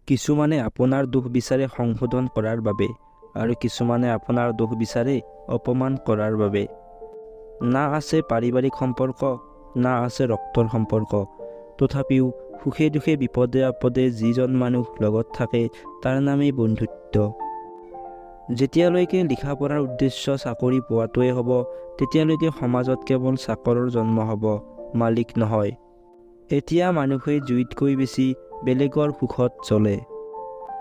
কিছুমানে আপোনাৰ দোষ বিচাৰে সংশোধন কৰাৰ বাবে আৰু কিছুমানে আপোনাৰ দোষ বিচাৰে অপমান কৰাৰ বাবে। না আছে পাৰিবাৰিক সম্পৰ্ক, না আছে ৰক্তৰ সম্পৰ্ক, তথাপিও সুখে দুখে বিপদে আপদে যিজন মানুহ লগত থাকে তাৰ নামেই বন্ধুত্ব। যেতিয়ালৈকে লিখা পঢ়াৰ উদ্দেশ্য চাকৰি পোৱাটোৱে হ'ব, তেতিয়ালৈকে সমাজত কেৱল চাকৰৰ জন্ম হ'ব, মালিক নহয়। এতিয়া মানুহে জুইতকৈ বেছি বেলেগৰ সুখত জ্বলে।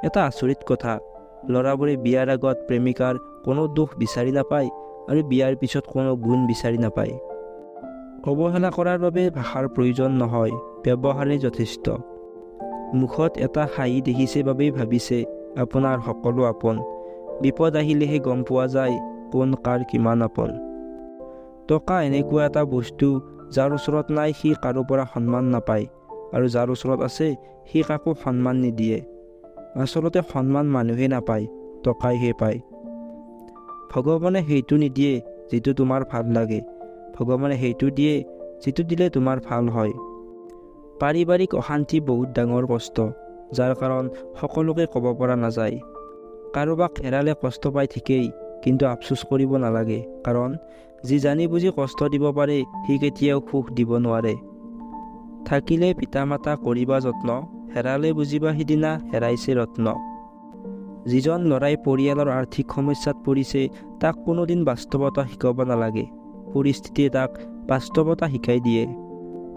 এটা আচৰিত কথা, ল'ৰাবোৰে বিয়াৰ আগত প্ৰেমিকাৰ কোনো দোষ বিচাৰি নাপায় আৰু বিয়াৰ পিছত কোনো গুণ বিচাৰি নাপায়। অৱহেলা কৰাৰ বাবে ভাষাৰ প্ৰয়োজন নহয়, ব্যৱহাৰেই যথেষ্ট। মুখত এটা হাঁহি দেখিছে বাবেই ভাবিছে আপোনাৰ সকলো আপোন। বিপদ আহিলেহে গম পোৱা যায় কোন কাৰ কিমান আপোন। টকা এনেকুৱা এটা বস্তু যাৰ ওচৰত নাই সি কাৰো পৰা সন্মান নাপায়, আৰু যাৰ ওচৰত আছে সি কাকো সন্মান নিদিয়ে। আচলতে সন্মান মানুহে নাপায়, টকাইহে পায়। ভগৱানে সেইটো নিদিয়ে যিটো তোমাৰ ভাল লাগে, ভগৱানে সেইটো দিয়ে যিটো দিলে তোমাৰ ভাল হয়। পাৰিবাৰিক অশান্তি বহুত ডাঙৰ কষ্ট, যাৰ কাৰণ সকলোকে ক'ব পৰা নাযায়। কাৰোবাক হেৰালে কষ্ট পাই ঠিকেই, কিন্তু আফচোচ কৰিব নালাগে, কাৰণ যি জানি বুজি কষ্ট দিব পাৰে সি কেতিয়াও সুখ দিব নোৱাৰে। থাকিলে পিতা মাতা কৰিবা যত্ন, হেৰালে বুজিবা সিদিনা হেৰাইছে ৰত্ন। যিজন ল'ৰাই পৰিয়ালৰ আৰ্থিক সমস্যাত পৰিছে তাক কোনোদিন বাস্তৱতা শিকাব নালাগে, পৰিস্থিতিয়ে তাক বাস্তৱতা শিকাই দিয়ে।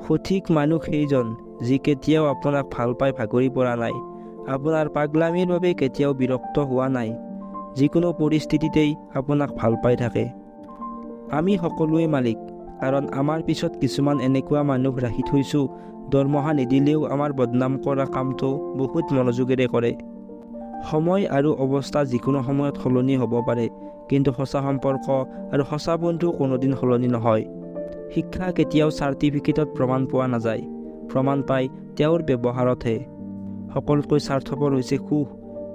সঠিক মানুহ সেইজন যি কেতিয়াও আপোনাক ভাল পাই ভাগৰি পৰা নাই, আপোনাৰ পাগলামিৰ বাবে কেতিয়াও বিৰক্ত হোৱা নাই, যিকোনো পৰিস্থিতিতেই আপোনাক ভাল পাই থাকে। আমি সকলোৱে মালিক, কাৰণ আমাৰ পিছত কিছুমান এনেকুৱা মানুহ ৰাখি থৈছোঁ দৰমহা নিদিলেও আমাৰ বদনাম কৰা কামটো বহুত মনোযোগেৰে কৰে। সময় আৰু অৱস্থা যিকোনো সময়ত সলনি হ'ব পাৰে, কিন্তু সঁচা সম্পৰ্ক আৰু সঁচা বন্ধু কোনোদিন সলনি নহয়। শিক্ষা কেতিয়াও চাৰ্টিফিকেটত প্ৰমাণ পোৱা নাযায়, প্ৰমাণ পায় তেওঁৰ ব্যৱহাৰতহে। সকলোতকৈ স্বাৰ্থপৰ হৈছে সুখ,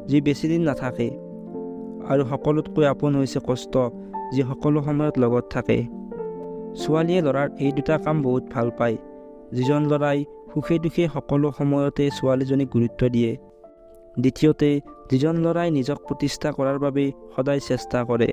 যি বেছিদিন নাথাকে, আৰু সকলোতকৈ আপোন হৈছে কষ্ট, যি সকলো সময়ত লগত থাকে। ছোৱালীয়ে ল'ৰাৰ এই দুটা কাম বহুত ভাল পায়। যিজন ল'ৰাই সুখে দুখে সকলো সময়তে ছোৱালীজনীক গুৰুত্ব দিয়ে। দ্বিতীয়তে, যিজন ল'ৰাই নিজক প্ৰতিষ্ঠা কৰাৰ বাবে সদায় চেষ্টা কৰে।